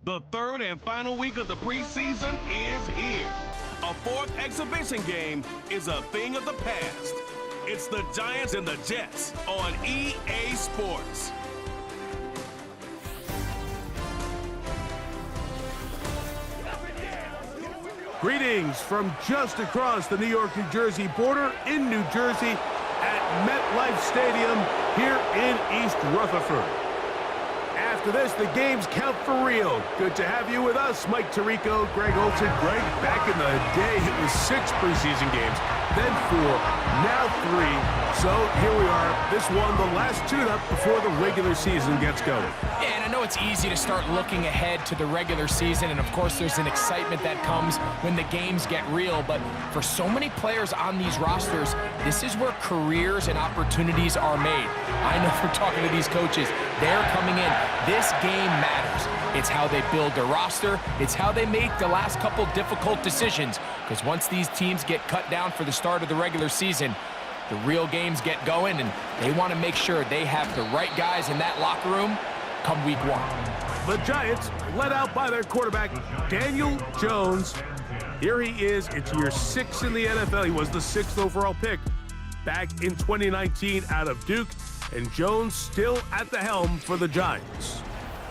The third and final week of the preseason is here. A fourth exhibition game is a thing of the past. It's the Giants and the Jets on EA Sports. Greetings from just across the New York-New Jersey border in New Jersey at MetLife Stadium here in East Rutherford. After this, the games count for real. Good to have you with us, Mike Tirico, Greg Olson. Greg, back in the day, it was 6 preseason games, then 4, now 3. So here we are. This one, the last tune-up before the regular season gets going. Yeah, and I know it's easy to start looking ahead to the regular season, and of course there's an excitement that comes when the games get real, but for so many players on these rosters, this is where careers and opportunities are made. I know from talking to these coaches, they're coming in. This game matters. It's how they build their roster. It's how they make the last couple difficult decisions, because once these teams get cut down for the start of the regular season, the real games get going, and they want to make sure they have the right guys in that locker room come week 1. The Giants, led out by their quarterback, Daniel Jones. Here he is. It's year 6 in the NFL. He was the 6th overall pick back in 2019 out of Duke, and Jones still at the helm for the Giants.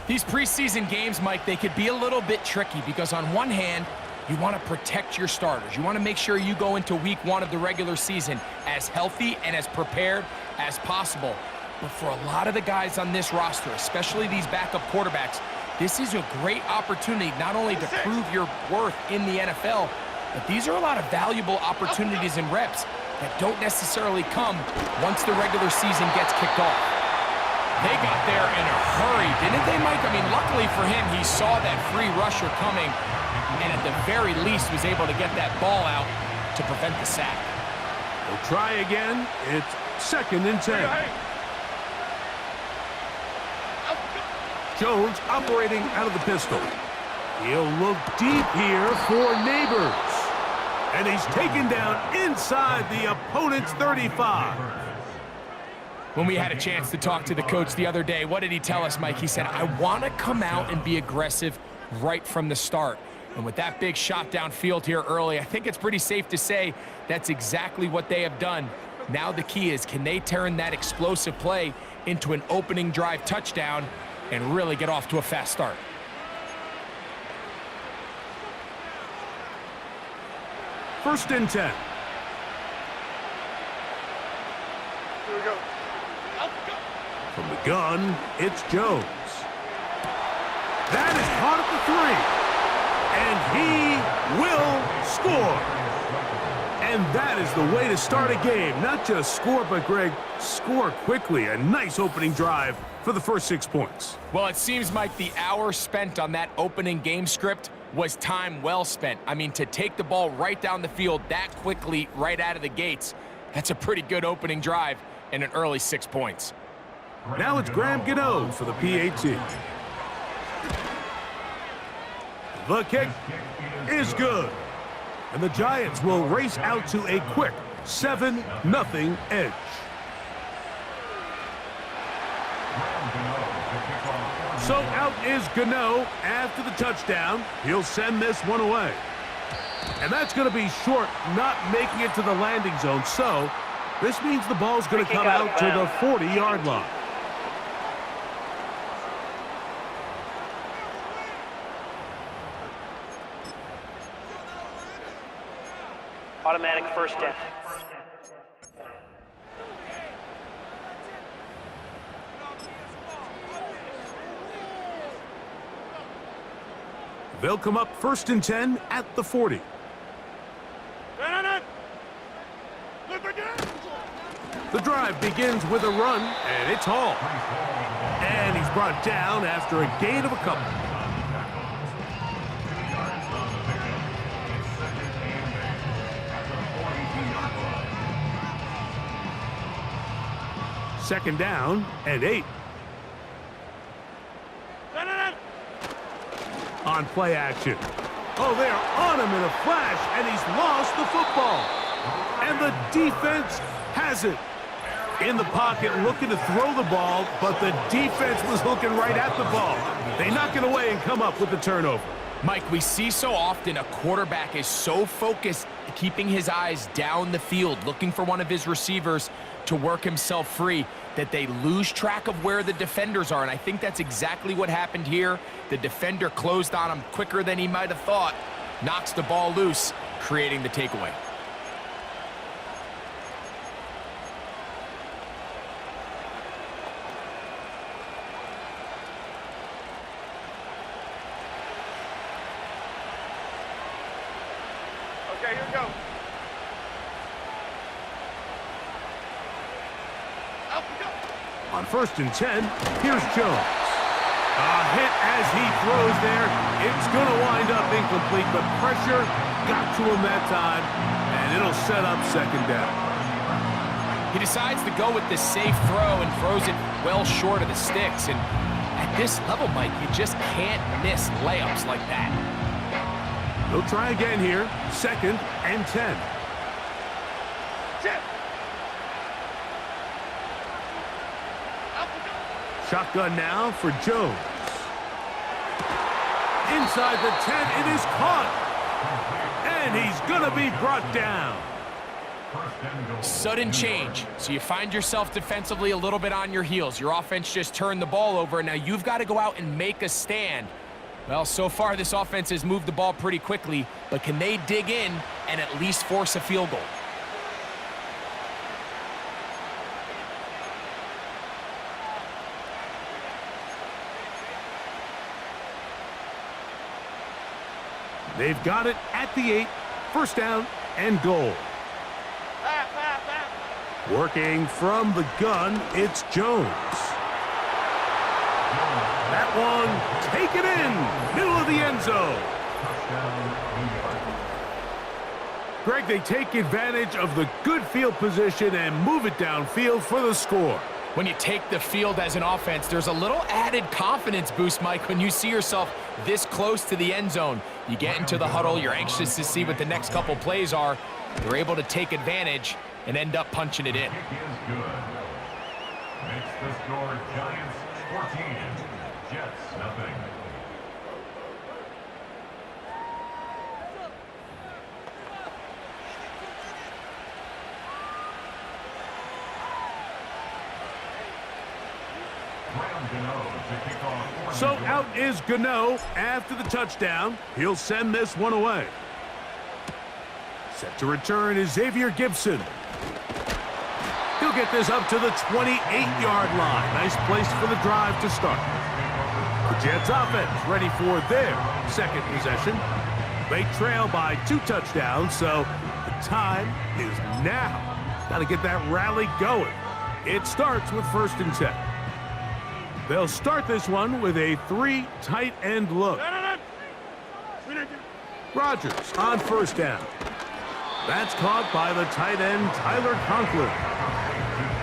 These preseason games, Mike, they could be a little bit tricky because on one hand, you want to protect your starters. You want to make sure you go into week 1 of the regular season as healthy and as prepared as possible. But for a lot of the guys on this roster, especially these backup quarterbacks, this is a great opportunity not only to prove your worth in the NFL, but these are a lot of valuable opportunities and reps that don't necessarily come once the regular season gets kicked off. They got there in a hurry, didn't they, Mike? I mean, luckily for him, he saw that free rusher coming, and at the very least was able to get that ball out to prevent the sack. We'll try again. It's 2nd and 10. Jones operating out of the pistol. He'll look deep here for Neighbors. And he's taken down inside the opponent's 35. When we had a chance to talk to the coach the other day, what did he tell us, Mike? He said, I want to come out and be aggressive right from the start. And with that big shot downfield here early, I think it's pretty safe to say that's exactly what they have done. Now the key is, can they turn that explosive play into an opening drive touchdown and really get off to a fast start? First and 10. Here we go. From the gun, it's Jones. That is caught at the 3. And he will score. And that is the way to start a game. Not just score, but, Greg, score quickly. A nice opening drive for the first 6 points. Well, it seems, Mike, the hour spent on that opening game script was time well spent. I mean, to take the ball right down the field that quickly right out of the gates, that's a pretty good opening drive and an early 6 points. Now it's Graham Gano for the PAT. The kick is good. And the Giants will race out to a quick 7-0 edge. So out is Gano after the touchdown. He'll send this one away. And that's going to be short, not making it to the landing zone. So this means the ball's going to come out to the 40-yard line. Automatic first down. They'll come up 1st and 10 at the 40. The drive begins with a run, and it's Hall. And he's brought down after a gain of a couple. Second down and 8. On play action. Oh, they're on him in a flash, and he's lost the football. And the defense has it. In the pocket, looking to throw the ball, but the defense was looking right at the ball. They knock it away and come up with the turnover. Mike, we see so often a quarterback is so focused, keeping his eyes down the field, looking for one of his receivers to work himself free, that they lose track of where the defenders are. And I think that's exactly what happened here. The defender closed on him quicker than he might have thought, knocks the ball loose, creating the takeaway. Okay, here we go. Up we go. On 1st and 10, here's Jones. A hit as he throws there. It's going to wind up incomplete, but pressure got to him that time, and it'll set up 2nd down. He decides to go with the safe throw and throws it well short of the sticks. And at this level, Mike, you just can't miss layups like that. They'll try again here. 2nd and 10. Shotgun now for Jones. Inside the 10, it is caught. And he's going to be brought down. Sudden change. So you find yourself defensively a little bit on your heels. Your offense just turned the ball over. Now you've got to go out and make a stand. Well, so far this offense has moved the ball pretty quickly, but can they dig in and at least force a field goal? They've got it at the 8. 1st down and goal. Working from the gun, it's Jones. That one, take it in, middle of the end zone. Greg, they take advantage of the good field position and move it downfield for the score. When you take the field as an offense, there's a little added confidence boost, Mike, when you see yourself this close to the end zone. You get into the huddle, you're anxious to see what the next couple plays are. They're able to take advantage and end up punching it in. Makes the score Giants 14, Jets nothing. So out is Gano after the touchdown. He'll send this one away. Set to return is Xavier Gibson. He'll get this up to the 28-yard line. Nice place for the drive to start. The Jets offense ready for their 2nd possession. They trail by 2 touchdowns, so the time is now. Got to get that rally going. It starts with 1st and 10. They'll start this one with a 3 tight end look. Rodgers on 1st down. That's caught by the tight end, Tyler Conklin.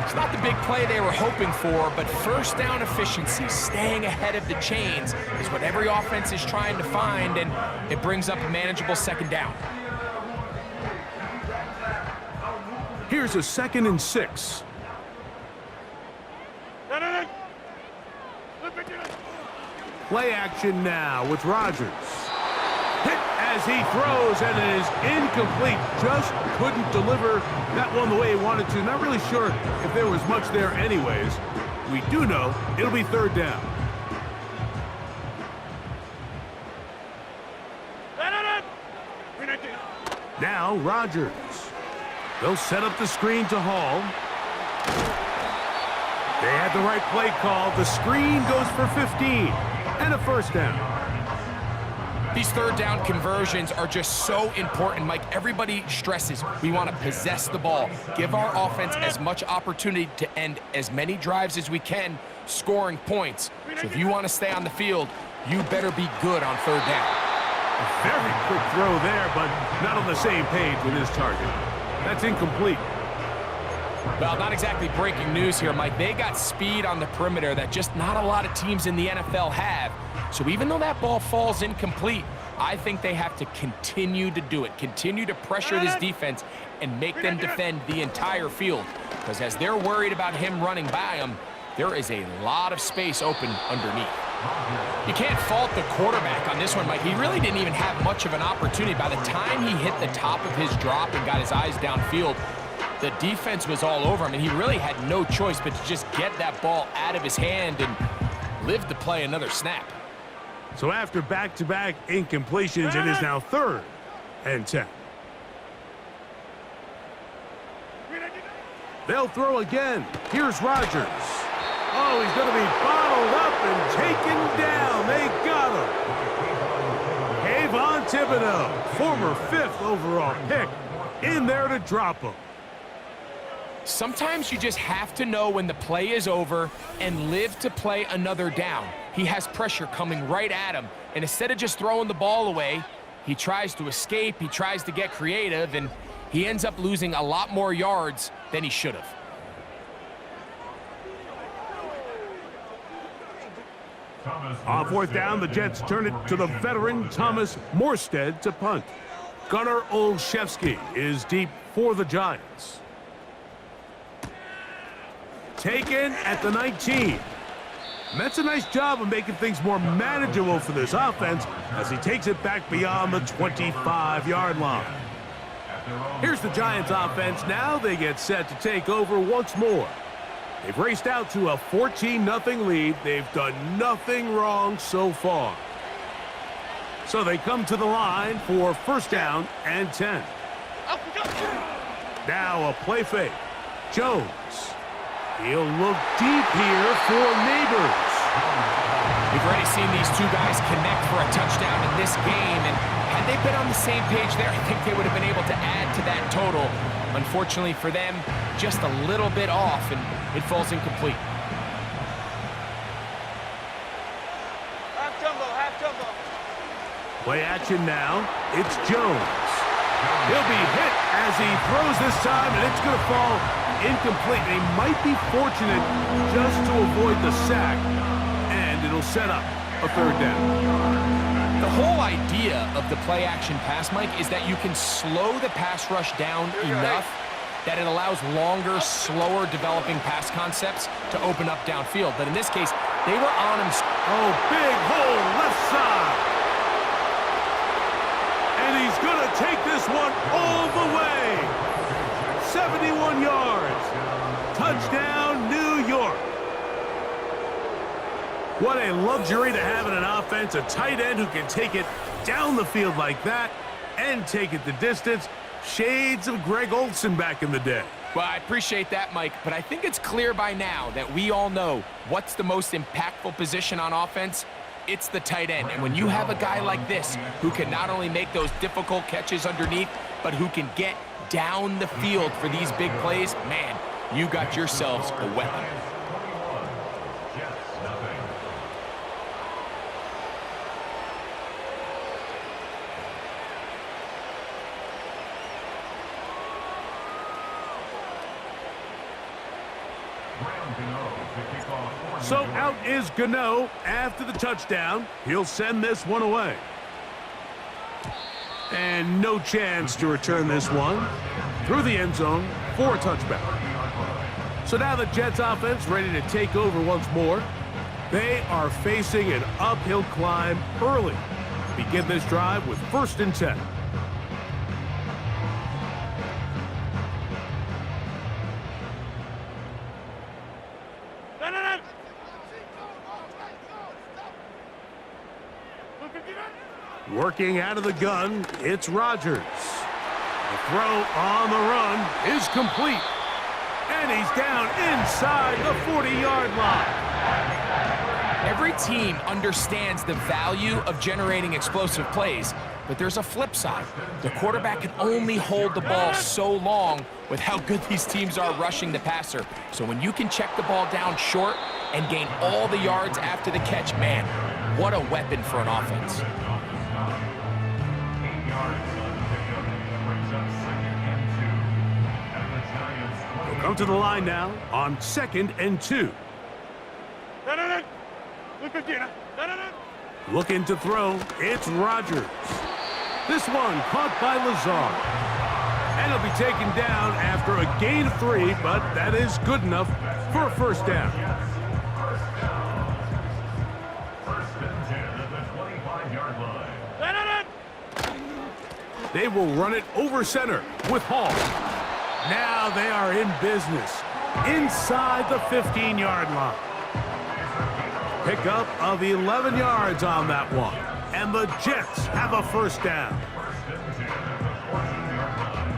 It's not the big play they were hoping for, but 1st down efficiency, staying ahead of the chains, is what every offense is trying to find, and it brings up a manageable 2nd down. Here's a 2nd and 6. Play action now with Rodgers. Hit as he throws, and it is incomplete. Just couldn't deliver that one the way he wanted to. Not really sure if there was much there anyways. We do know it'll be 3rd down. Now Rodgers. They'll set up the screen to Hall. They had the right play call. The screen goes for 15 and a 1st down. These 3rd down conversions are just so important, Mike. Everybody stresses we want to possess the ball, give our offense as much opportunity to end as many drives as we can, scoring points. So if you want to stay on the field, you better be good on 3rd down. A very quick throw there, but not on the same page with his target. That's incomplete. Well, not exactly breaking news here, Mike. They got speed on the perimeter that just not a lot of teams in the NFL have. So even though that ball falls incomplete, I think they have to continue to do it, continue to pressure this defense and make them defend the entire field. Because as they're worried about him running by them, there is a lot of space open underneath. You can't fault the quarterback on this one, Mike. He really didn't even have much of an opportunity. By the time he hit the top of his drop and got his eyes downfield, the defense was all over him, and he really had no choice but to just get that ball out of his hand and live to play another snap. So after back-to-back incompletions, it is now 3rd and 10. They'll throw again. Here's Rodgers. Oh, he's going to be bottled up and taken down. They got him. Kayvon Thibodeau, former 5th overall pick, in there to drop him. Sometimes you just have to know when the play is over and live to play another down. He has pressure coming right at him, and instead of just throwing the ball away, he tries to escape, he tries to get creative, and he ends up losing a lot more yards than he should have. On 4th down, the Jets turn it to the veteran Thomas Morstead to punt. Gunnar Olszewski is deep for the Giants. Taken at the 19. That's a nice job of making things more manageable for this offense as he takes it back beyond the 25-yard line. Here's the Giants offense now. They get set to take over once more. They've raced out to a 14-0 lead. They've done nothing wrong so far. So they come to the line for 1st down and 10. Now a play fake. Jones. He'll look deep here for Neighbors. We've already seen these two guys connect for a touchdown in this game, and had they been on the same page there, I think they would have been able to add to that total. Unfortunately for them, just a little bit off, and it falls incomplete. Half jumbo, half jumbo. Play action now. It's Jones. He'll be hit as he throws this time, and it's going to fall incomplete. They might be fortunate just to avoid the sack, and it'll set up a 3rd down. The whole idea of the play-action pass, Mike, is that you can slow the pass rush down enough that it allows longer, slower developing pass concepts to open up downfield. But in this case, they were on him. Oh, big hole left side. And he's going to take this one all the way. 71 yards. Touchdown, New York. What a luxury to have in an offense, a tight end who can take it down the field like that and take it the distance. Shades of Greg Olsen back in the day. Well, I appreciate that, Mike, but I think it's clear by now that we all know what's the most impactful position on offense. It's the tight end. And when you have a guy like this who can not only make those difficult catches underneath, but who can get down the field for these big plays, man, you got yourselves a weapon. So out is Gano after the touchdown. He'll send this one away. And no chance to return this one through the end zone for a touchback. So now the Jets offense ready to take over once more. They are facing an uphill climb early. Begin this drive with 1st and 10. Working out of the gun, it's Rodgers. The throw on the run is complete. And he's down inside the 40-yard line. Every team understands the value of generating explosive plays, but there's a flip side. The quarterback can only hold the ball so long with how good these teams are rushing the passer. So when you can check the ball down short and gain all the yards after the catch, man, what a weapon for an offense. Come to the line now on 2nd and 2. Looking to throw, it's Rodgers. This one caught by Lazard. And he'll be taken down after a gain of 3, but that is good enough for a first down. First and 10 at the 25-yard line. They will run it over center with Hall. Now they are in business inside the 15-yard line. Pickup of 11 yards on that one. And the Jets have a first down. First and 10 at the 14-yard line.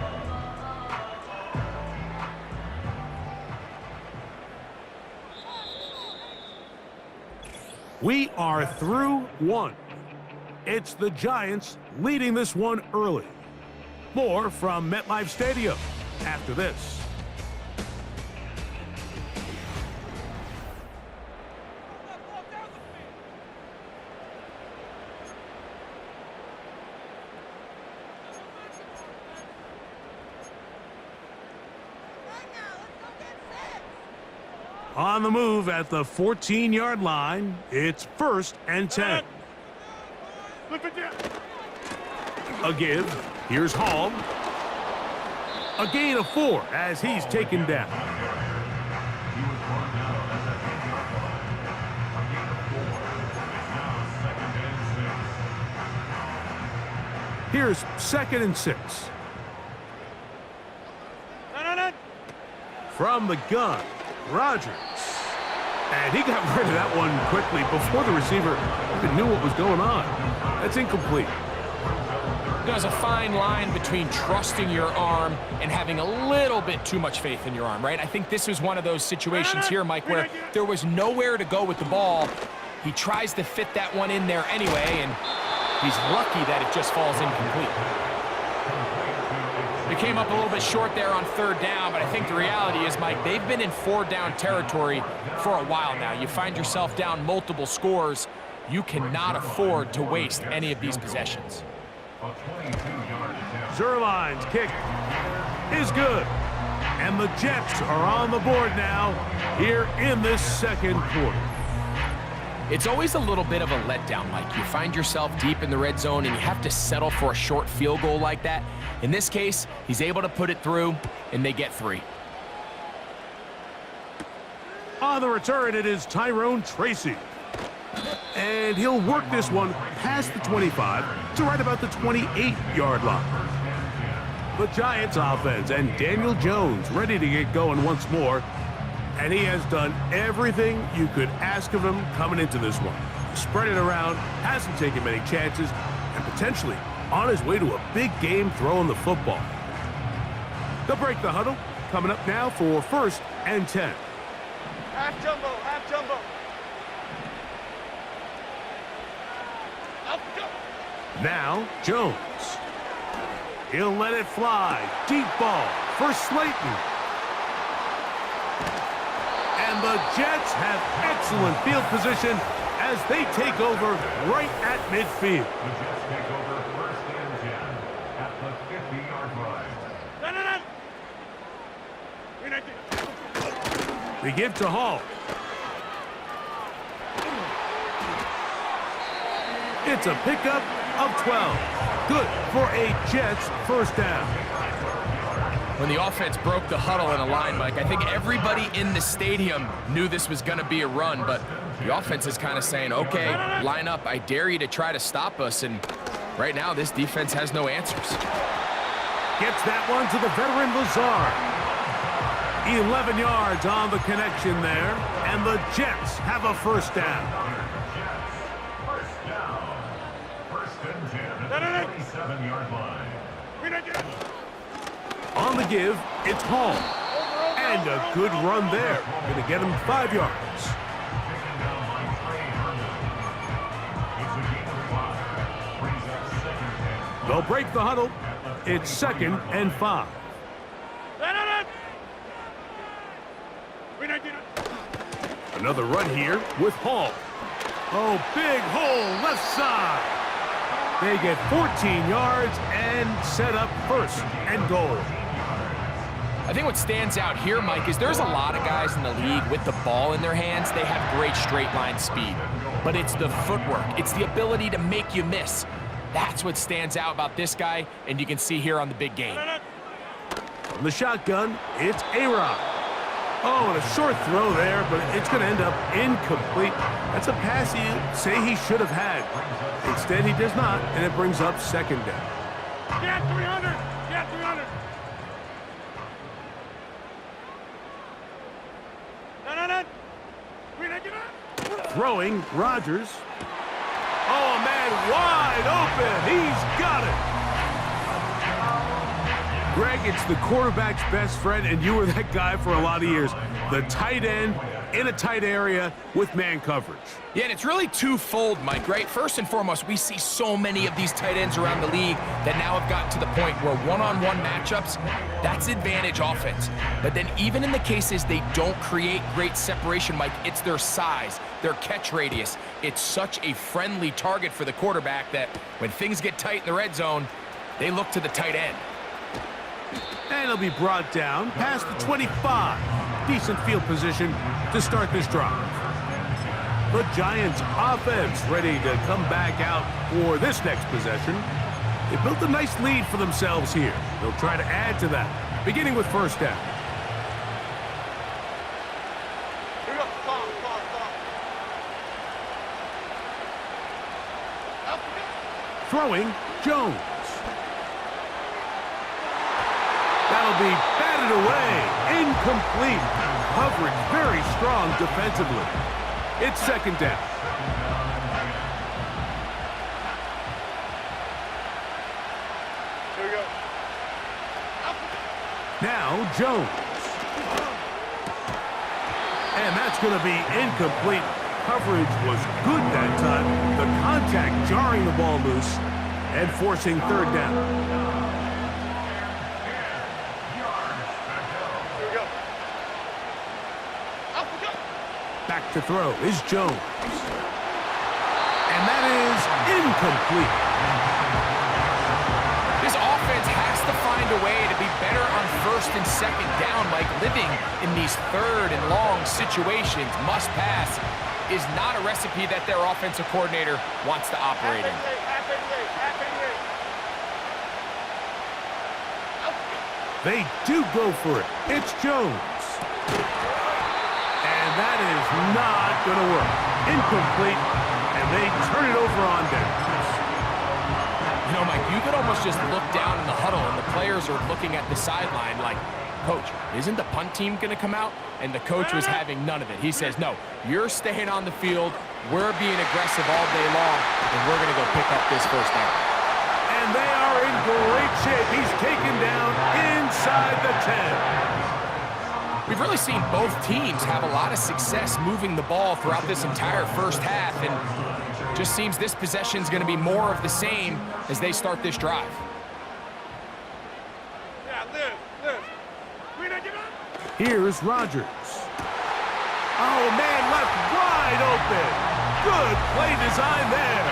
We are through one. It's the Giants leading this one early. More from MetLife Stadium after this. On the move at the 14-yard line, it's 1st and 10. A give. Here's Hall. A gain of 4 as he's taken down. Here's 2nd and 6. From the gun, Rodgers. And he got rid of that one quickly before the receiver even knew what was going on. That's incomplete. There's a fine line between trusting your arm and having a little bit too much faith in your arm, right? I think this was one of those situations here, Mike, where there was nowhere to go with the ball. He tries to fit that one in there anyway, and he's lucky that it just falls incomplete. They came up a little bit short there on 3rd down, but I think the reality is, Mike, they've been in 4-down territory for a while now. You find yourself down multiple scores. You cannot afford to waste any of these possessions. Zerline's kick is good. And the Jets are on the board now here in this 2nd quarter. It's always a little bit of a letdown, Mike. You find yourself deep in the red zone and you have to settle for a short field goal like that. In this case, he's able to put it through, and they get 3. On the return, it is Tyrone Tracy. And he'll work this one past the 25 to right about the 28-yard line. The Giants offense and Daniel Jones ready to get going once more. And he has done everything you could ask of him coming into this one. Spread it around, hasn't taken many chances, and potentially on his way to a big game throwing the football. They'll break the huddle. Coming up now for 1st and 10. Half jumbo, half jumbo. Now, Jones. He'll let it fly. Deep ball for Slayton. And the Jets have excellent field position as they take over right at midfield. The Jets take over 1st and 10 at the 50-yard line. They give to Hall. It's a pickup of 12. Good for a Jets first down. When the offense broke the huddle in a line, Mike, I think everybody in the stadium knew this was going to be a run, but the offense is kind of saying, okay, line up. I dare you to try to stop us, and right now this defense has no answers. Gets that one to the veteran Lazard. 11 yards on the connection there, and the Jets have a first down. First down. 1st and 10 at the 27-yard line. On the give, it's Hall. And a good run there. Going to get him 5 yards. Taken down by Trey Herndon. It's a gain of 5. Brings up 2nd and 10. They'll break the huddle. It's 2nd and 5. Another run here with Hall. Oh, big hole left side. They get 14 yards and set up 1st and goal. I think what stands out here, Mike, is there's a lot of guys in the league with the ball in their hands. They have great straight line speed. But it's the footwork. It's the ability to make you miss. That's what stands out about this guy, and you can see here on the big game. From the shotgun, it's A-Rod. Oh, and a short throw there, but it's going to end up incomplete. That's a pass you say he should have had. Instead, he does not, and it brings up second down. Get 300! Get 300! No! Throwing, Rodgers. Oh, man, wide open. He's got it. Greg, it's the quarterback's best friend, and you were that guy for a lot of years. The tight end in a tight area with man coverage. Yeah, and it's really twofold, Mike, right? First and foremost, we see so many of these tight ends around the league that now have gotten to the point where one-on-one matchups, that's advantage offense. But then even in the cases they don't create great separation, Mike, it's their size, their catch radius. It's such a friendly target for the quarterback that when things get tight in the red zone, they look to the tight end. And he'll be brought down past the 25. Decent field position to start this drive. The Giants offense ready to come back out for this next possession. They built a nice lead for themselves here. They'll try to add to that, beginning with first down. Here we go. Call. Throwing, Jones. That'll be batted away. Incomplete. Coverage very strong defensively. It's second down. Here we go. Now Jones. And that's going to be incomplete. Coverage was good that time. The contact jarring the ball loose and forcing third down. Back to throw is Jones. And that is incomplete. This offense has to find a way to be better on first and second down, like living in these third and long situations. Must pass is not a recipe that their offensive coordinator wants to operate in. They do go for it. It's Jones. And that is not going to work. Incomplete, and they turn it over on downs. You know, Mike, you could almost just look down in the huddle, and the players are looking at the sideline like, Coach, isn't the punt team going to come out? And the coach was having none of it. He says, no, you're staying on the field. We're being aggressive all day long, and we're going to go pick up this first down. And they are in great shape. He's taken down inside the 10. We've really seen both teams have a lot of success moving the ball throughout this entire first half, and just seems this possession is going to be more of the same as they start this drive. Yeah, live. Here's Rodgers. Oh, man, left wide open. Good play design there.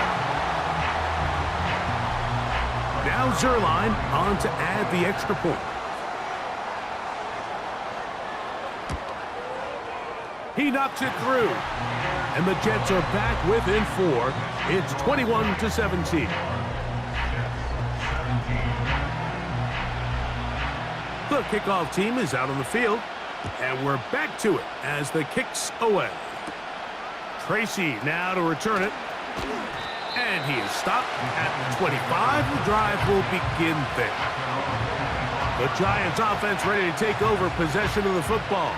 Now Zerline on to add the extra point. He knocks it through. And the Jets are back within 4. It's 21-17. The kickoff team is out on the field. And we're back to it as the kick's away. Tracy now to return it. And he is stopped at the 25. The drive will begin there. The Giants offense ready to take over possession of the football.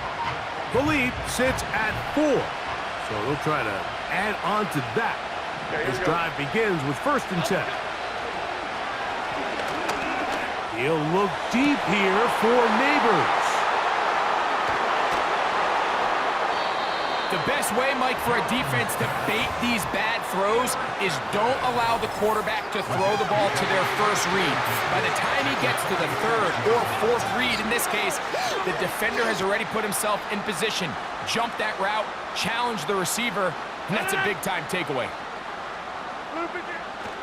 The lead sits at 4. So they'll try to add on to that. This drive begins with first and 10. He'll look deep here for Neighbors. The best way, Mike, for a defense to bait these bad throws is don't allow the quarterback to throw the ball to their first read. By the time he gets to the third or fourth read, in this case, the defender has already put himself in position, jump that route, challenge the receiver, and that's a big-time takeaway.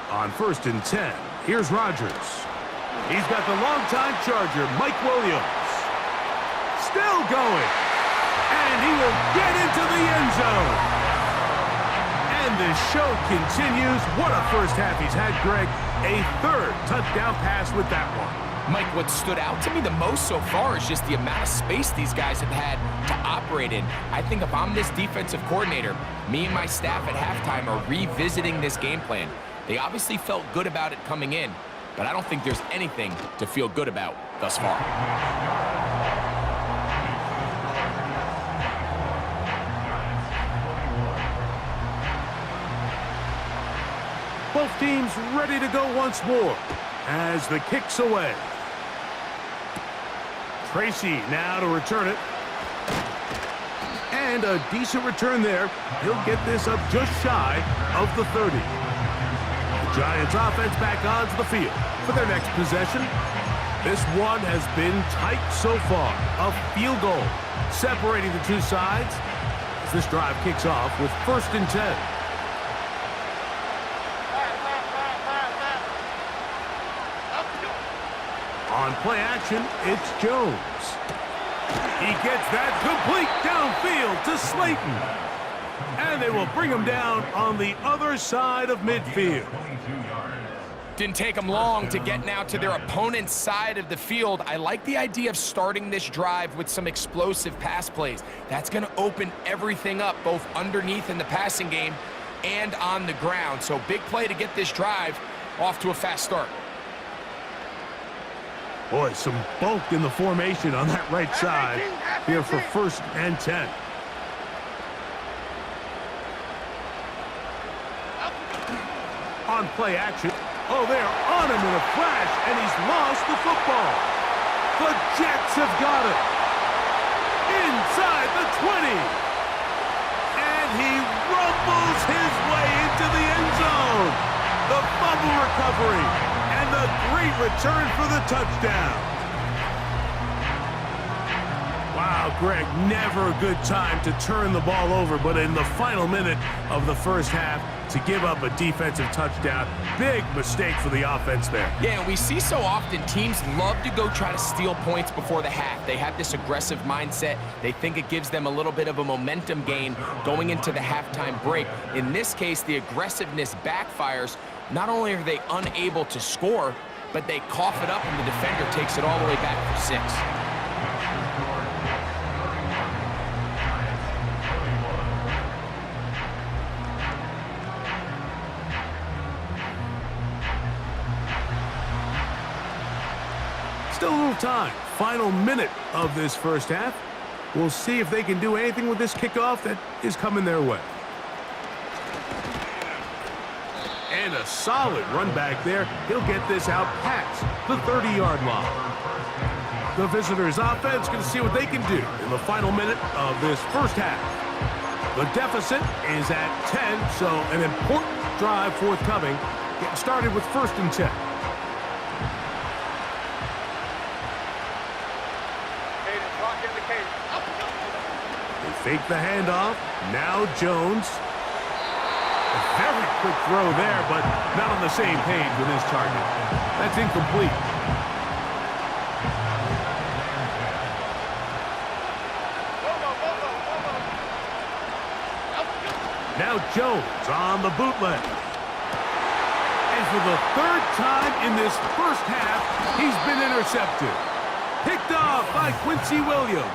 On first and 10, here's Rodgers. He's got the longtime Charger, Mike Williams. still going. And he will get into the end zone. And the show continues. What a first half he's had, Greg. A third touchdown pass with that one. Mike, what stood out to me the most so far is just the amount of space these guys have had to operate in. I think if I'm this defensive coordinator, me and my staff at halftime are revisiting this game plan. They obviously felt good about it coming in, but I don't think there's anything to feel good about thus far. Both teams ready to go once more as the kick's away. Tracy now to return it. And a decent return there. He'll get this up just shy of the 30. The Giants offense back onto the field for their next possession. This one has been tight so far. A field goal separating the two sides as this drive kicks off with 1st and 10. On play action, it's Jones. He gets that complete downfield to Slayton. And they will bring him down on the other side of midfield. Didn't take them long to get now to their opponent's side of the field. I like the idea of starting this drive with some explosive pass plays. That's going to open everything up, both underneath in the passing game and on the ground. So big play to get this drive off to a fast start. Boy, some bulk in the formation on that right side here for 1st and 10. On play action. Oh, they're on him in a flash, and he's lost the football. The Jets have got it. Inside the 20. And he rumbles his way into the end zone. The fumble recovery. And the great return for the touchdown. Wow, Greg, never a good time to turn the ball over, but in the final minute of the first half, to give up a defensive touchdown, big mistake for the offense there. Yeah, and we see so often teams love to go try to steal points before the half. They have this aggressive mindset. They think it gives them a little bit of a momentum gain going into the halftime break. In this case, the aggressiveness backfires. Not only are they unable to score, but they cough it up and the defender takes it all the way back for 6. Still a little time. Final minute of this first half. We'll see if they can do anything with this kickoff that is coming their way. And a solid run back there. He'll get this out past the 30-yard line. The visitors' offense going to see what they can do in the final minute of this first half. The deficit is at 10, so an important drive forthcoming. Getting started with 1st and 10. They fake the handoff. Now Jones. A very quick throw there, but not on the same page with his target. That's incomplete. Now Jones on the bootleg. And for the 3rd time in this first half, he's been intercepted. Picked off by Quincy Williams.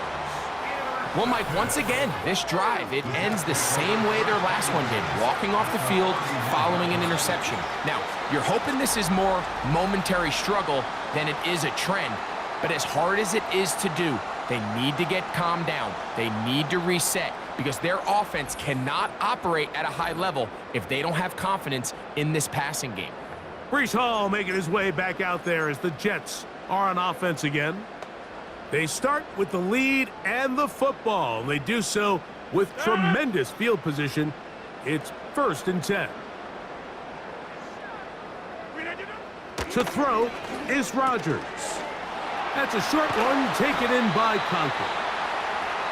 Well, Mike, once again, this drive, it ends the same way their last one did, walking off the field following an interception. Now, you're hoping this is more momentary struggle than it is a trend, but as hard as it is to do, they need to get calmed down. They need to reset because their offense cannot operate at a high level if they don't have confidence in this passing game. Breece Hall making his way back out there as the Jets are on offense again. They start with the lead and the football. And they do so with tremendous field position. It's 1st and 10. To throw is Rodgers. That's a short one taken in by Conklin.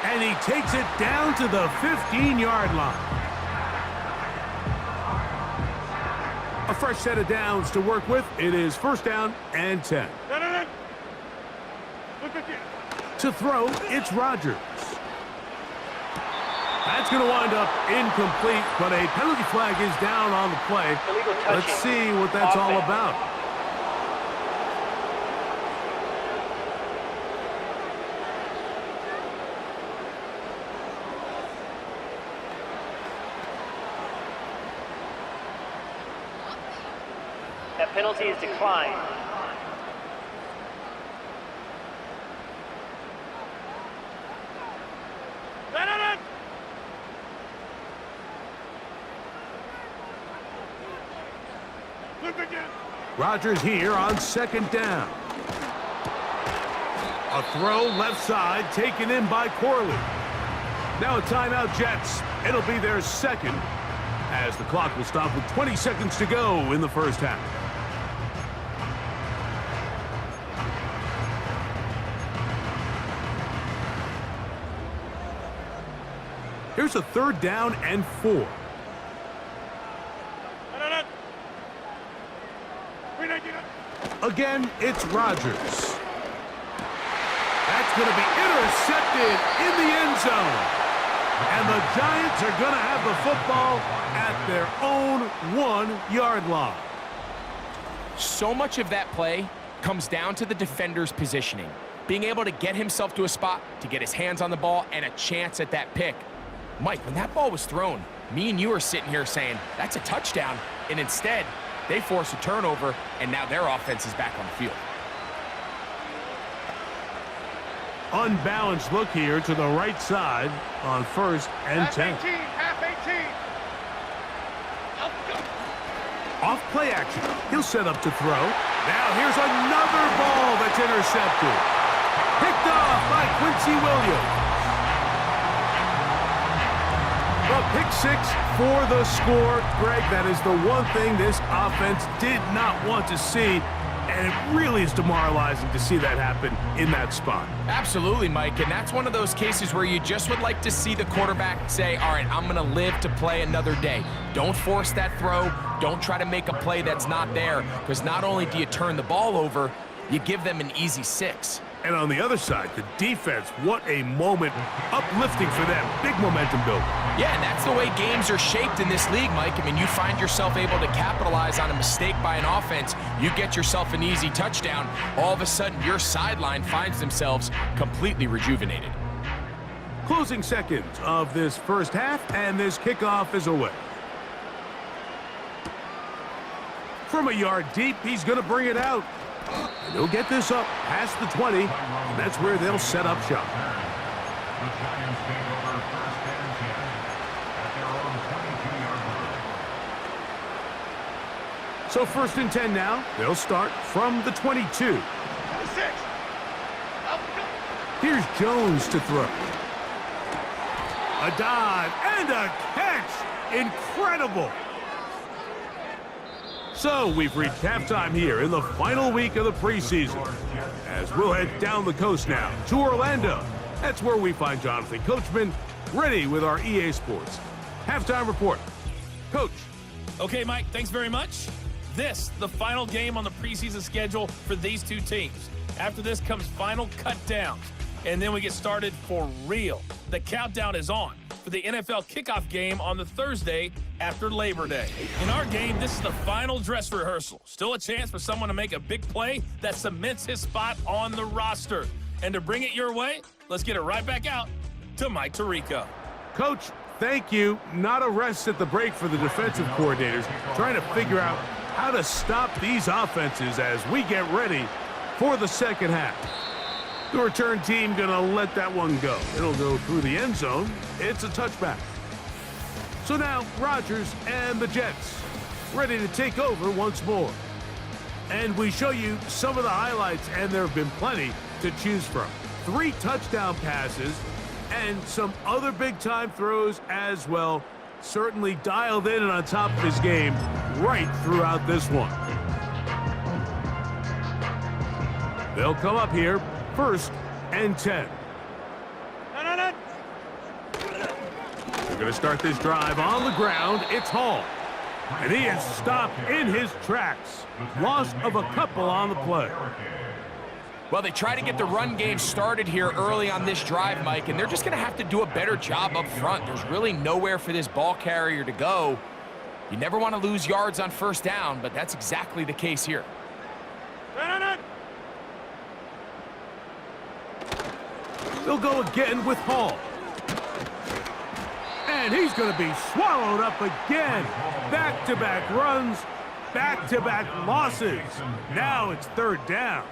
And he takes it down to the 15-yard line. A fresh set of downs to work with. It is 1st down and 10. To throw, it's Rodgers. That's going to wind up incomplete, but a penalty flag is down on the play. Illegal touching. Let's see what that's all Offense. about. That penalty is declined. Rodgers here on second down. A throw left side taken in by Corley. Now a timeout, Jets. It'll be their second as the clock will stop with 20 seconds to go in the first half. Here's a third down and 4. Again, it's Rodgers. That's going to be intercepted in the end zone. And the Giants are going to have the football at their own 1-yard line. So much of that play comes down to the defender's positioning. Being able to get himself to a spot, to get his hands on the ball, and a chance at that pick. Mike, when that ball was thrown, me and you are sitting here saying, that's a touchdown. And instead, they force a turnover, and now their offense is back on the field. Unbalanced look here to the right side on 1st and 10. Half 18. Off play action. He'll set up to throw. Now here's another ball that's intercepted. Picked off by Quincy Williams. A pick 6 for the score. Greg, that is the one thing this offense did not want to see, and it really is demoralizing to see that happen in that spot. Absolutely, Mike, and that's one of those cases where you just would like to see the quarterback say, all right, I'm going to live to play another day. Don't force that throw. Don't try to make a play that's not there, because not only do you turn the ball over, you give them an easy 6. And on the other side, the defense, what a moment. Uplifting for them. Big momentum builder. Yeah, and that's the way games are shaped in this league, Mike. I mean, you find yourself able to capitalize on a mistake by an offense. You get yourself an easy touchdown. All of a sudden, your sideline finds themselves completely rejuvenated. Closing seconds of this first half, and this kickoff is away. From a yard deep, he's going to bring it out. And he'll get this up past the 20, and that's where they'll set up shop. The Giants take over 1st and 10 at their own 22-yard line. So 1st and 10 now. They'll start from the 22. Here's Jones to throw. A dive and a catch. Incredible. So we've reached halftime here in the final week of the preseason. As we'll head down the coast now to Orlando. That's where we find Jonathan Coachman ready with our EA Sports halftime report. Coach. Okay, Mike, thanks very much. This, the final game on the preseason schedule for these two teams. After this comes final cut downs, and then we get started for real. The countdown is on for the NFL kickoff game on the Thursday after Labor Day. In our game, this is the final dress rehearsal. Still a chance for someone to make a big play that cements his spot on the roster. And to bring it your way, let's get it right back out to Mike Tirico. Coach, thank you. Not a rest at the break for the defensive coordinators, trying to figure out how to stop these offenses as we get ready for the second half. The return team going to let that one go. It'll go through the end zone. It's a touchback. So now Rodgers and the Jets ready to take over once more. And we show you some of the highlights, and there have been plenty to choose from. 3 touchdown passes and some other big-time throws as well. Certainly dialed in and on top of his game right throughout this one. They'll come up here 1st and 10. They're going to start this drive on the ground. It's Hall. And he is stopped in his tracks. Loss of a couple on the play. Well, they try to get the run game started here early on this drive, Mike, and they're just going to have to do a better job up front. There's really nowhere for this ball carrier to go. You never want to lose yards on first down, but that's exactly the case here. They'll go again with Hall. And he's going to be swallowed up again. Back-to-back runs, back-to-back losses. Now it's third down.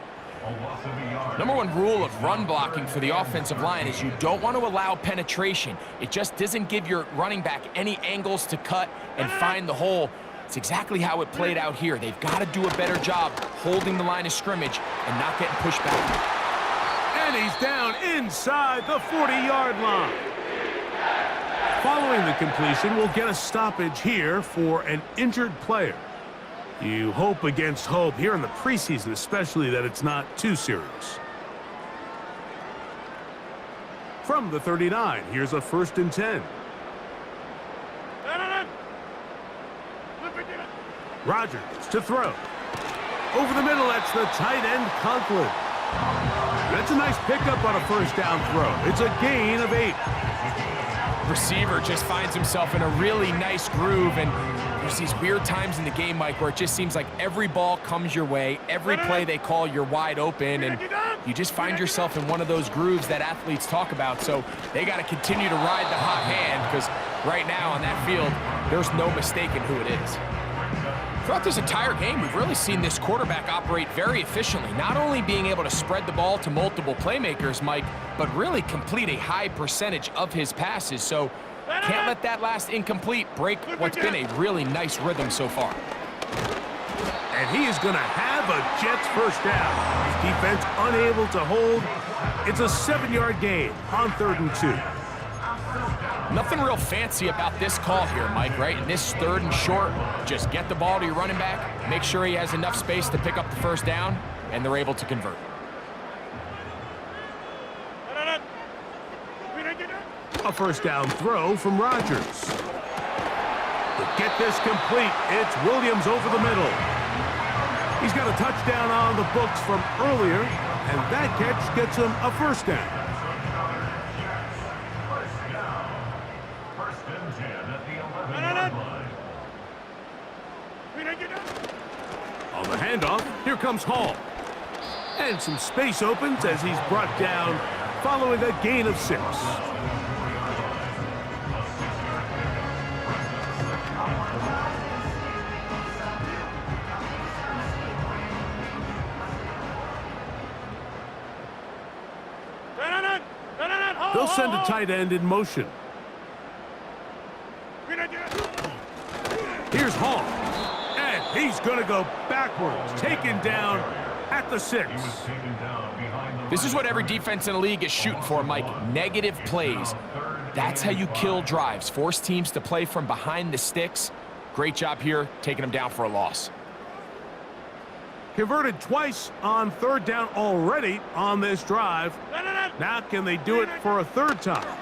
Number one rule of run blocking for the offensive line is you don't want to allow penetration. It just doesn't give your running back any angles to cut and find the hole. It's exactly how it played out here. They've got to do a better job holding the line of scrimmage and not getting pushed back. And he's down inside the 40-yard line. Following the completion, we'll get a stoppage here for an injured player. You hope against hope here in the preseason, especially that it's not too serious. From the 39, here's a 1st and 10. Rodgers to throw. Over the middle, that's the tight end, Conklin. That's a nice pickup on a first down throw. It's a gain of 8. Receiver just finds himself in a really nice groove, and there's these weird times in the game, Mike, where it just seems like every ball comes your way, every play they call, you're wide open, and you just find yourself in one of those grooves that athletes talk about. So they got to continue to ride the hot hand, because right now on that field, there's no mistaking who it is. Throughout this entire game, we've really seen this quarterback operate very efficiently, not only being able to spread the ball to multiple playmakers, Mike, but really complete a high percentage of his passes. So can't let that last incomplete break what's been a really nice rhythm so far. And he is going to have a Jets first down. His defense unable to hold. It's a 7-yard gain on 3rd and 2. Nothing real fancy about this call here, Mike, right? In this 3rd and short, just get the ball to your running back, make sure he has enough space to pick up the first down, and they're able to convert. A first down throw from Rodgers. To get this complete, it's Williams over the middle. He's got a touchdown on the books from earlier, and that catch gets him a first down. On the handoff, here comes Hall. And some space opens as he's brought down following a gain of 6. They'll send a tight end in motion. Here's Hall. And he's going to go backwards, taken down at the 6. This is what every defense in the league is shooting for, Mike. Negative plays. That's how you kill drives. Force teams to play from behind the sticks. Great job here, taking them down for a loss. Converted twice on 3rd down already on this drive. Now can they do it for a 3rd time?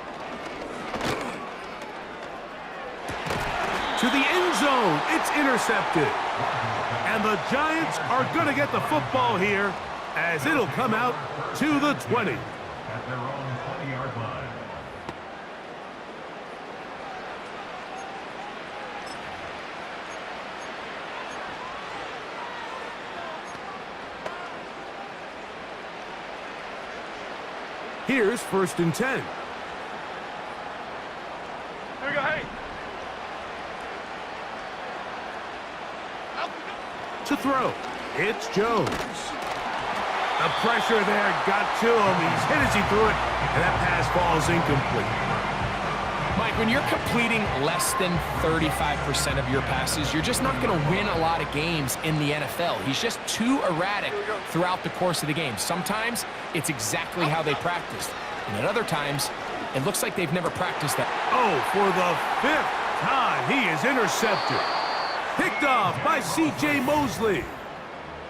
To the end zone, it's intercepted. And the Giants are going to get the football here as it'll come out to the 20. At their own 20-yard line. Here's 1st and 10. Here we go, hey. To throw, it's Jones. The pressure there got to him. He's hit as he threw it, and that pass falls incomplete. Mike, when you're completing less than 35% of your passes, you're just not going to win a lot of games in the NFL. He's just too erratic throughout the course of the game. Sometimes it's exactly how they practiced, and at other times, it looks like they've never practiced that. Oh, for the 5th time, he is intercepted. Picked off by C.J. Mosley.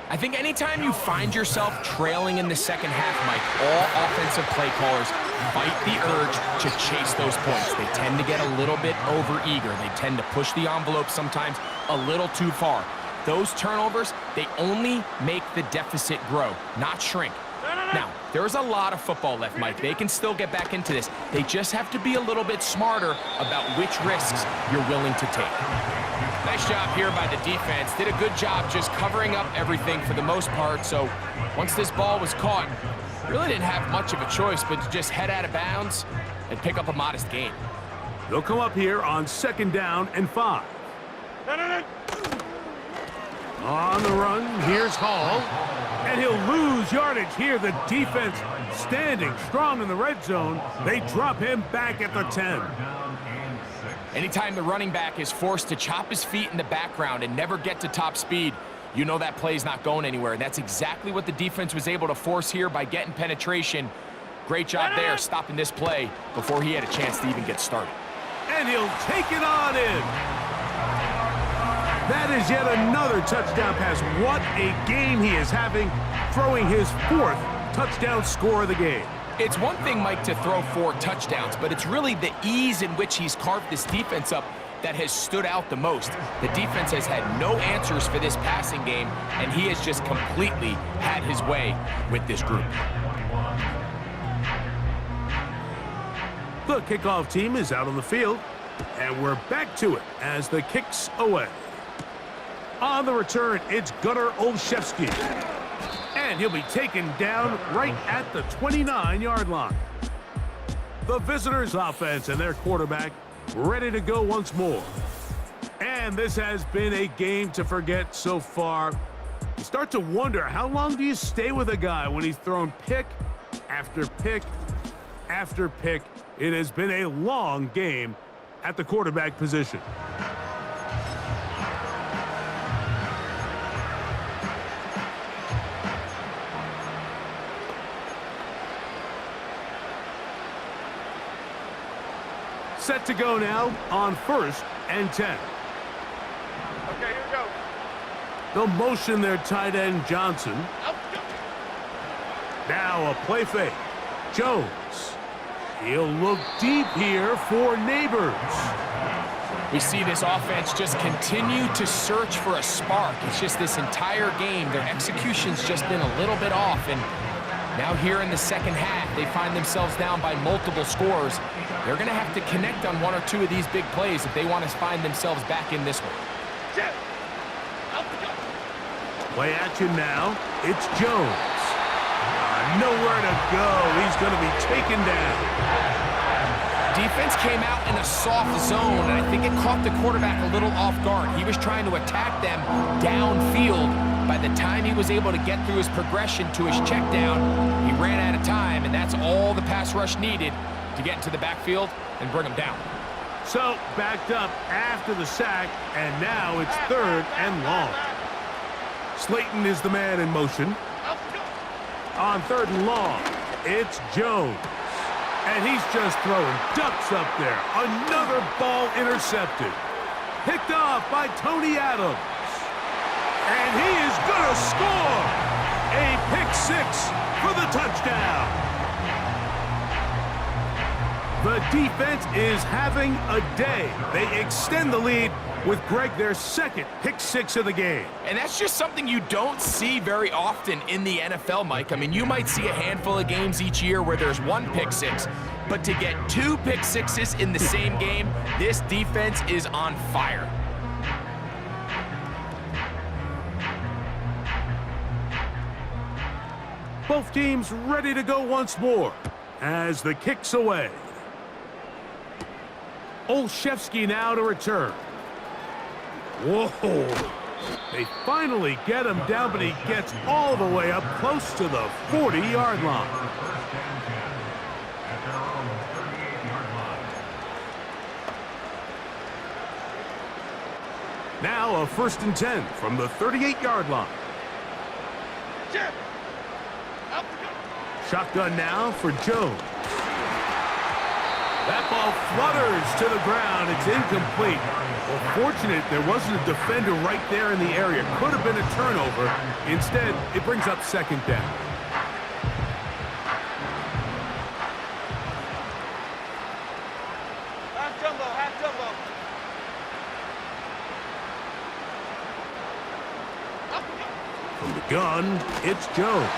I think anytime you find yourself trailing in the second half, Mike, all offensive play callers fight the urge to chase those points. They tend to get a little bit over-eager. They tend to push the envelope sometimes a little too far. Those turnovers, they only make the deficit grow, not shrink. Now, there's a lot of football left, Mike. They can still get back into this. They just have to be a little bit smarter about which risks you're willing to take. Nice job here by the defense. Did a good job just covering up everything for the most part. So once this ball was caught, really didn't have much of a choice but to just head out of bounds and pick up a modest gain. They'll come up here on 2nd down and 5. On the run, here's Hall. And he'll lose yardage here. The defense standing strong in the red zone. They drop him back at the 10. Anytime the running back is forced to chop his feet in the background and never get to top speed, you know that play's not going anywhere. And that's exactly what the defense was able to force here by getting penetration. Great job there stopping this play before he had a chance to even get started. And he'll take it on in. That is yet another touchdown pass. What a game he is having, throwing his 4th touchdown score of the game. It's one thing, Mike, to throw 4 touchdowns, but it's really the ease in which he's carved this defense up that has stood out the most. The defense has had no answers for this passing game, and he has just completely had his way with this group. The kickoff team is out on the field, and we're back to it as the kick's away. On the return, it's Gunnar Olszewski. And he'll be taken down right at the 29-yard line. The visitors' offense and their quarterback ready to go once more. And this has been a game to forget so far. You start to wonder, how long do you stay with a guy when he's thrown pick after pick after pick? It has been a long game at the quarterback position. Set to go now on 1st and 10. Okay, here we go. They'll motion their tight end Johnson. Now a play fake. Jones. He'll look deep here for Neighbors. We see this offense just continue to search for a spark. It's just this entire game, their execution's just been a little bit off, and now here in the second half, they find themselves down by multiple scores. They're going to have to connect on 1 or 2 of these big plays if they want to find themselves back in this one. Play action now. It's Jones. Nowhere to go. He's going to be taken down. Defense came out in a soft zone, and I think it caught the quarterback a little off guard. He was trying to attack them downfield. By the time he was able to get through his progression to his check down, he ran out of time, and that's all the pass rush needed to get into the backfield and bring him down. So, backed up after the sack, and now it's 3rd and long. Slayton is the man in motion. On 3rd and long, it's Jones. And he's just throwing ducks up there. Another ball intercepted. Picked off by Tony Adams. And he is going to score. A pick 6 for the touchdown. The defense is having a day. They extend the lead with Greg, their 2nd pick 6 of the game. And that's just something you don't see very often in the NFL, Mike. I mean, you might see a handful of games each year where there's 1 pick 6, but to get 2 pick 6s in the same game, this defense is on fire. Both teams ready to go once more as the kick's away. Olszewski now to return. Whoa. They finally get him down, but he gets all the way up close to the 40-yard line. Now a 1st and 10 from the 38-yard line. Shotgun now for Jones. That ball flutters to the ground. It's incomplete. Well, fortunate there wasn't a defender right there in the area. Could have been a turnover. Instead, it brings up 2nd down. Half jumbo, half jumbo. From the gun, it's Jones.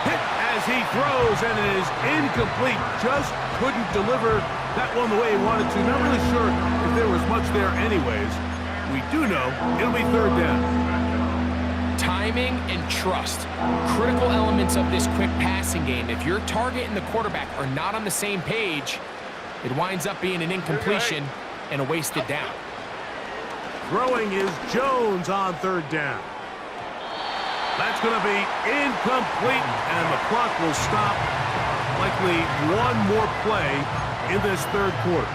Hit as as he throws, and it is incomplete. Just couldn't deliver that one the way he wanted to. Not really sure if there was much there anyways. We do know it'll be third down. Timing and trust, critical elements of this quick passing game. If your target and the quarterback are not on the same page, it winds up being an incompletion and a wasted down. Throwing is Jones on third down. That's going to be incomplete, and the clock will stop. Likely one more play in this third quarter.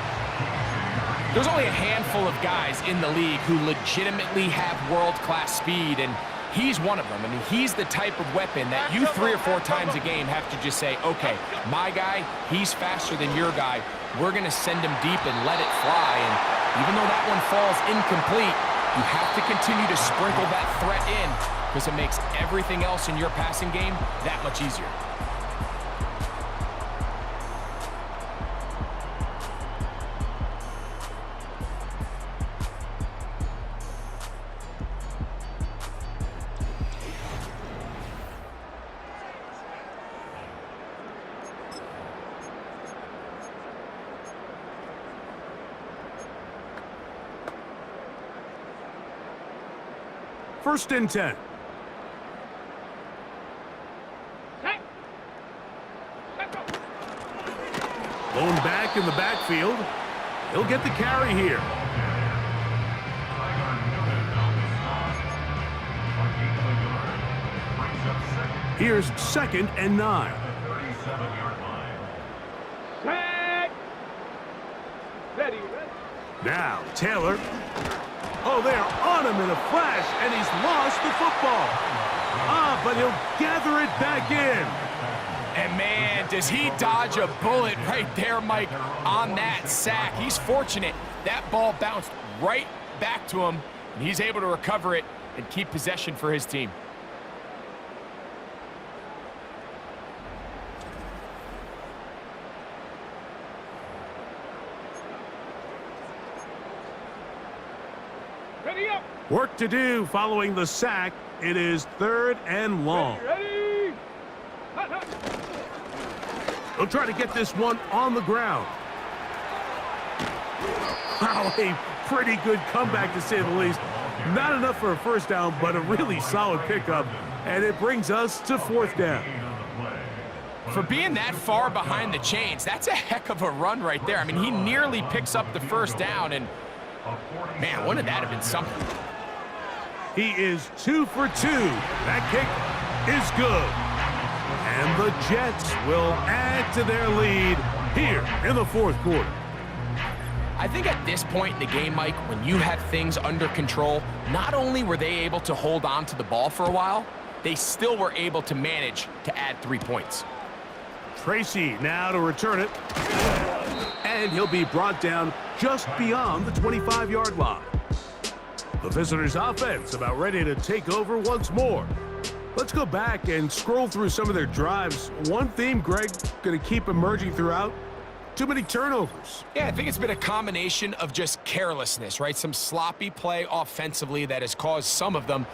There's only a handful of guys in the league who legitimately have world-class speed, and he's one of them. I mean, he's the type of weapon that you 3 or 4 times a game have to just say, okay, my guy, he's faster than your guy. We're going to send him deep and let it fly. And even though that one falls incomplete, you have to continue to sprinkle that threat in because it makes everything else in your passing game that much easier. First and 10. Lone back in the backfield. He'll get the carry here. Here's 2nd and 9. Now, Taylor. Oh, they're on him in a flash, and he's lost the football. But he'll gather it back in. And, man, does he dodge a bullet right there, Mike, on that sack. He's fortunate. That ball bounced right back to him, and he's able to recover it and keep possession for his team. Work to do following the sack. It is 3rd and long. Ready. They'll try to get this one on the ground. Wow, a pretty good comeback to say the least. Not enough for a first down, but a really solid pickup. And it brings us to 4th down. For being that far behind the chains, that's a heck of a run right there. I mean, he nearly picks up the first down, and, man, wouldn't that have been something? He is 2 for 2. That kick is good. And the Jets will add to their lead here in the 4th quarter. I think at this point in the game, Mike, when you have things under control, not only were they able to hold on to the ball for a while, they still were able to manage to add 3 points. Tracy now to return it. And he'll be brought down just beyond the 25-yard line. The visitors' offense about ready to take over once more. Let's go back and scroll through some of their drives. One theme, Greg, going to keep emerging throughout. Too many turnovers. Yeah, I think it's been a combination of just carelessness, right? Some sloppy play offensively that has caused some of them.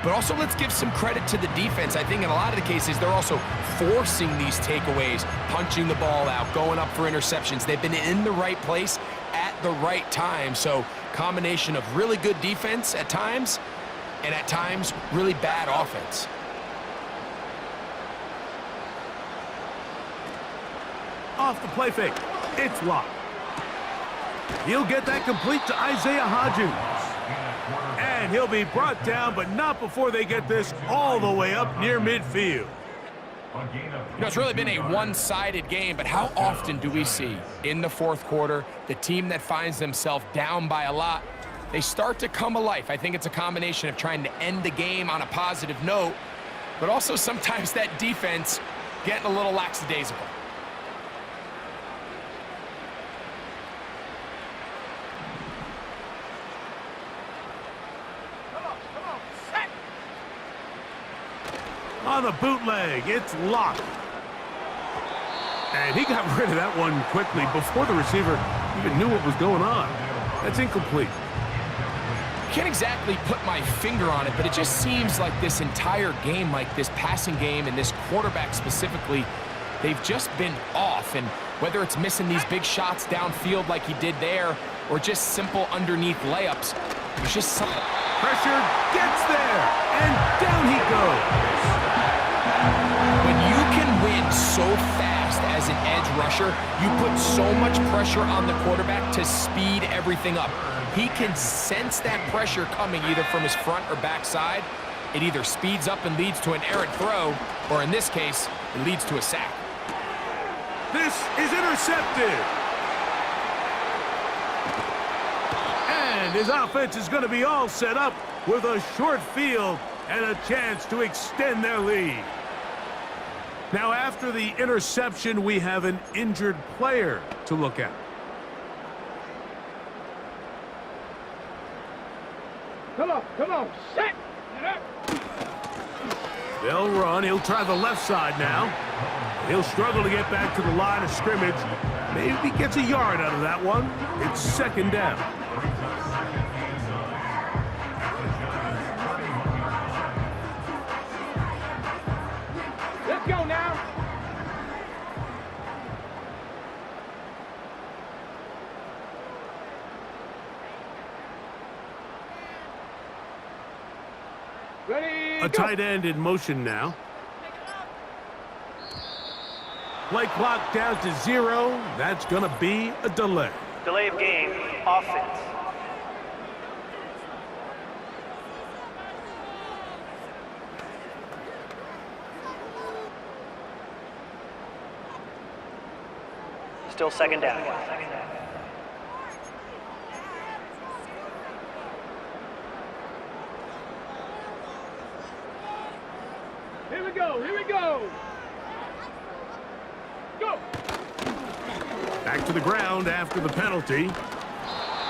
But also, let's give some credit to the defense. I think in a lot of the cases, they're also forcing these takeaways, punching the ball out, going up for interceptions. They've been in the right place at the right time. So, combination of really good defense at times, and at times, really bad offense. Off the play fake. It's locked. He'll get that complete to Isaiah Hodgins. And he'll be brought down, but not before they get this all the way up near midfield. You know, it's really been a one-sided game, but how often do we see in the 4th quarter the team that finds themselves down by a lot, they start to come alive. I think it's a combination of trying to end the game on a positive note, but also sometimes that defense getting a little lackadaisical. On the bootleg, it's locked. And he got rid of that one quickly before the receiver even knew what was going on. That's incomplete. can't exactly put my finger on it, but it just seems like this entire game, Mike, this passing game and this quarterback specifically, they've just been off. And whether it's missing these big shots downfield like he did there or just simple underneath layups, there's just something. Pressure gets there, and down he goes. When you can win so fast as an edge rusher, you put so much pressure on the quarterback to speed everything up. He can sense that pressure coming either from his front or back side. It either speeds up and leads to an errant throw, or in this case, it leads to a sack. This is intercepted. And his offense is going to be all set up with a short field and a chance to extend their lead. Now, after the interception, we have an injured player to look at. Come on, set! They'll run. He'll try the left side now. He'll struggle to get back to the line of scrimmage. Maybe he gets a yard out of that one. It's second down. Let's go now! Ready, A tight end in motion now. Play clock down to 0. That's going to be a delay. Delay of game, offense. Still second down. Here we go! Go! Back to the ground after the penalty.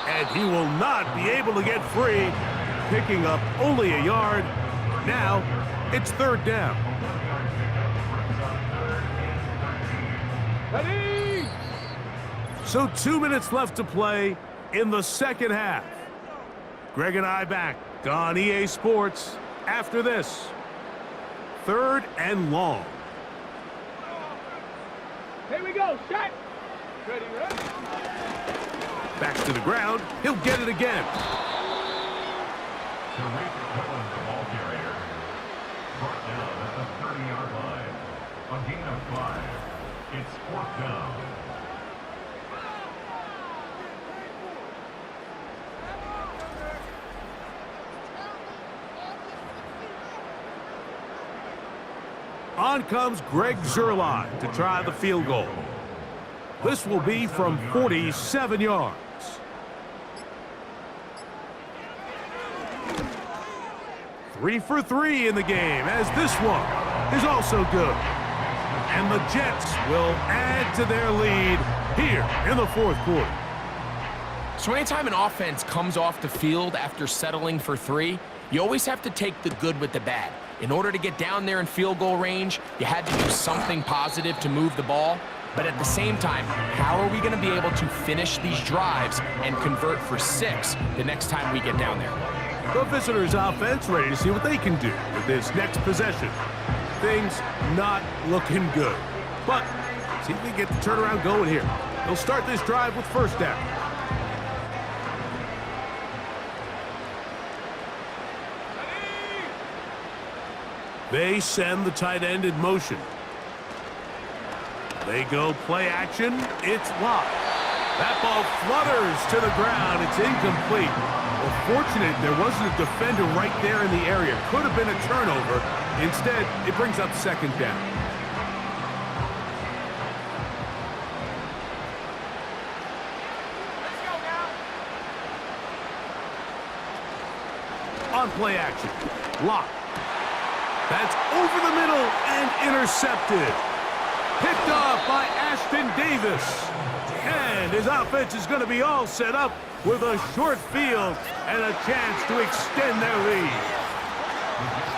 And he will not be able to get free. Picking up only a yard. Now, it's third down. Ready! So 2 minutes left to play in the second half. Greg and I back on EA Sports after this. Third and long. Here we go, shot! Ready? Back to the ground. He'll get it again. Tariq Cohen, the ball carrier. Brought down at the 30-yard line. A gain of 5. It's fourth down. On comes Greg Zuerlein to try the field goal. This will be from 47 yards. Three for 3 in the game, as this one is also good. And the Jets will add to their lead here in the fourth quarter. So anytime an offense comes off the field after settling for 3, you always have to take the good with the bad. In order to get down there in field goal range, you had to do something positive to move the ball. But at the same time, how are we going to be able to finish these drives and convert for 6 the next time we get down there? The visitors' offense ready to see what they can do with this next possession. Things not looking good. But see if we can get the turnaround going here. They'll start this drive with first down. They send the tight end in motion. They go play action. It's locked. That ball flutters to the ground. It's incomplete. Well, fortunate there wasn't a defender right there in the area. Could have been a turnover. Instead, it brings up second down. Let's go now! On play action. Locked. That's over the middle and intercepted. Picked off by Ashton Davis. And his offense is going to be all set up with a short field and a chance to extend their lead.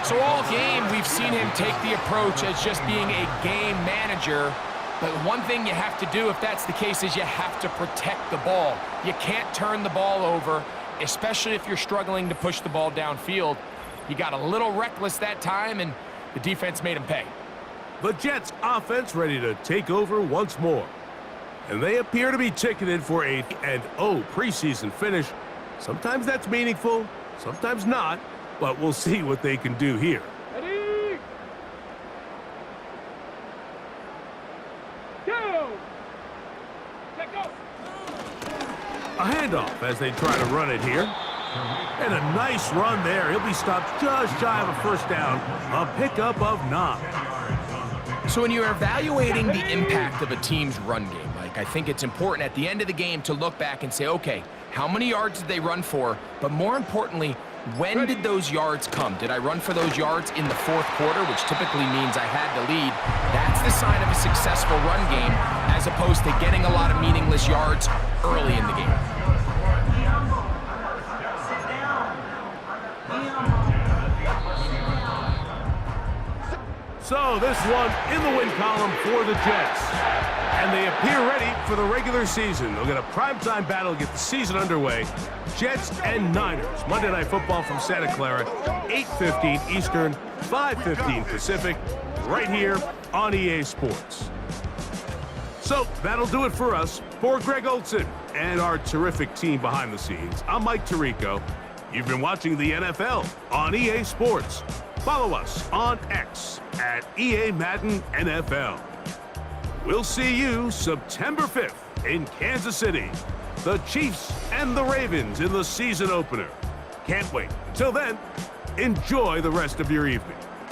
So all game, we've seen him take the approach as just being a game manager. But one thing you have to do if that's the case is you have to protect the ball. You can't turn the ball over. especially if you're struggling to push the ball downfield. He got a little reckless that time, and the defense made him pay. The Jets offense ready to take over once more. And they appear to be ticketed for a 8-0 preseason finish. Sometimes that's meaningful, sometimes not, but we'll see what they can do here. Ready? Go! Let go! A handoff as they try to run it here. And a nice run there. He'll be stopped just shy of a first down. A pickup of 9. So when you're evaluating the impact of a team's run game, Mike, I think it's important at the end of the game to look back and say, okay, how many yards did they run for? But more importantly, when did those yards come? Did I run for those yards in the fourth quarter, which typically means I had the lead? That's the sign of a successful run game, as opposed to getting a lot of meaningless yards early in the game. So this one in the win column for the Jets. And they appear ready for the regular season. They'll get a primetime battle to get the season underway. Jets and Niners. Monday Night Football from Santa Clara. 8:15 Eastern, 5:15 Pacific. Right here on EA Sports. So that'll do it for us. For Greg Olson and our terrific team behind the scenes, I'm Mike Tirico. You've been watching the NFL on EA Sports. Follow us on X at EA Madden NFL. We'll see you September 5th in Kansas City. The Chiefs and the Ravens in the season opener. Can't wait. Till then, enjoy the rest of your evening.